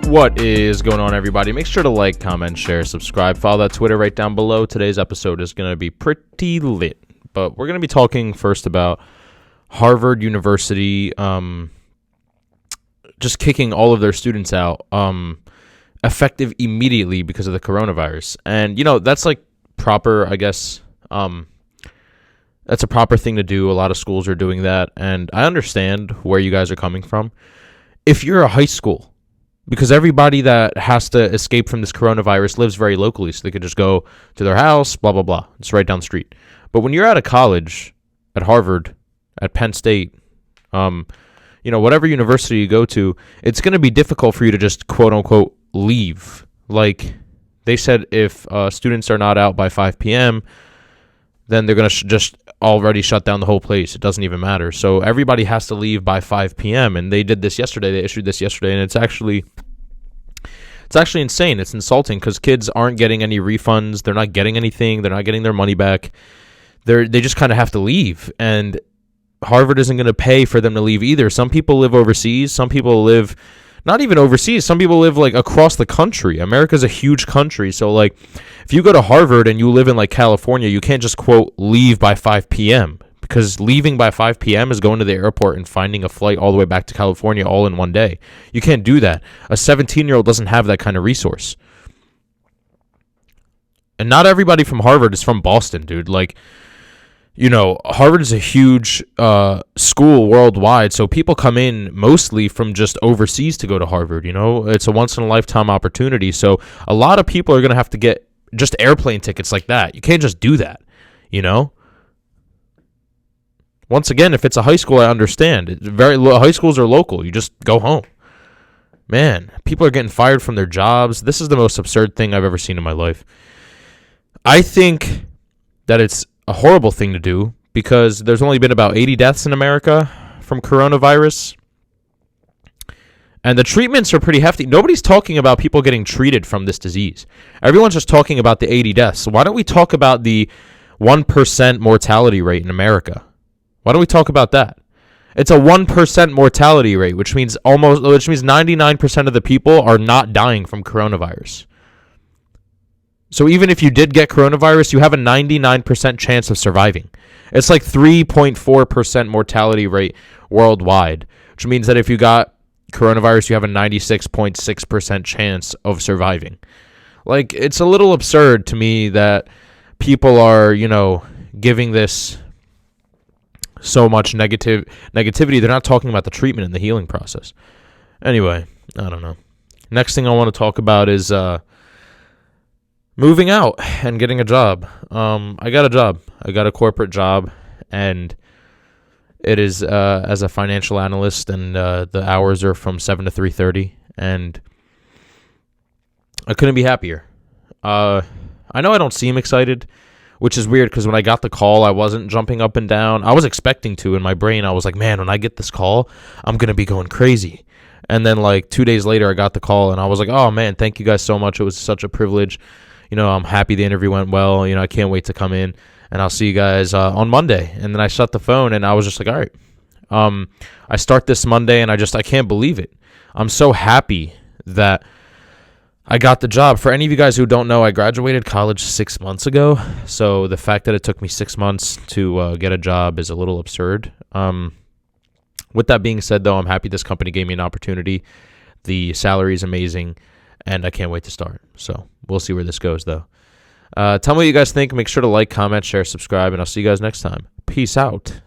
What is going on, everybody? Make sure to like, comment, share, subscribe, follow that Twitter right down below. Today's episode is going to be pretty lit, but we're going to be talking first about Harvard University just kicking all of their students out effective immediately because of the coronavirus. And, that's like proper, I guess. That's a proper thing to do. A lot of schools are doing that, and I understand where you guys are coming from. If you're a high school, because everybody that has to escape from this coronavirus lives very locally, so they could just go to their house, blah, blah, blah. It's right down the street. But when you're at a college, at Harvard, at Penn State, whatever university you go to, it's going to be difficult for you to just, quote unquote, leave. Like they said, if students are not out by 5 p.m., then they're going to just already shut down the whole place. It doesn't even matter. So everybody has to leave by 5 p.m. And they did this yesterday. They issued this yesterday, and it's actually insane. It's insulting because kids aren't getting any refunds. They're not getting anything. They're not getting their money back. They just kind of have to leave. And Harvard isn't going to pay for them to leave either. Some people live overseas. Some people live not even overseas. Some people live like across the country. America's a huge country. So like if you go to Harvard and you live in like California, you can't just quote leave by 5 p.m. because leaving by 5 p.m. is going to the airport and finding a flight all the way back to California all in one day. You can't do that. A 17-year-old doesn't have that kind of resource. And not everybody from Harvard is from Boston, dude. Like, Harvard is a huge school worldwide, so people come in mostly from just overseas to go to Harvard. It's a once-in-a-lifetime opportunity, so a lot of people are going to have to get just airplane tickets like that. You can't just do that, Once again, if it's a high school, I understand. High schools are local. You just go home. Man, people are getting fired from their jobs. This is the most absurd thing I've ever seen in my life. I think that it's a horrible thing to do because there's only been about 80 deaths in America from coronavirus. And the treatments are pretty hefty. Nobody's talking about people getting treated from this disease. Everyone's just talking about the 80 deaths. So why don't we talk about the 1% mortality rate in America? Why don't we talk about that? It's a 1% mortality rate, which means 99% of the people are not dying from coronavirus. So even if you did get coronavirus, you have a 99% chance of surviving. It's like 3.4% mortality rate worldwide, which means that if you got coronavirus, you have a 96.6% chance of surviving. Like, it's a little absurd to me that people are, giving this so much negativity. They're not talking about the treatment and the healing process. Anyway, I don't know. Next thing I want to talk about is moving out and getting a job. I got a job. I got a corporate job, and it is as a financial analyst, and the hours are from 7 to 3:30, and I couldn't be happier. I know I don't seem excited, which is weird because when I got the call, I wasn't jumping up and down. I was expecting to. In my brain, I was like, man, when I get this call, I'm going to be going crazy. And then like 2 days later, I got the call, and I was like, oh, man, thank you guys so much. It was such a privilege. I'm happy the interview went well. I can't wait to come in, and I'll see you guys on Monday. And then I shut the phone, and I was just like, all right. I start this Monday, and I can't believe it. I'm so happy that I got the job. For any of you guys who don't know, I graduated college 6 months ago. So the fact that it took me 6 months to get a job is a little absurd. With that being said, though, I'm happy this company gave me an opportunity. The salary is amazing, and I can't wait to start. So we'll see where this goes, though. Tell me what you guys think. Make sure to like, comment, share, subscribe, and I'll see you guys next time. Peace out.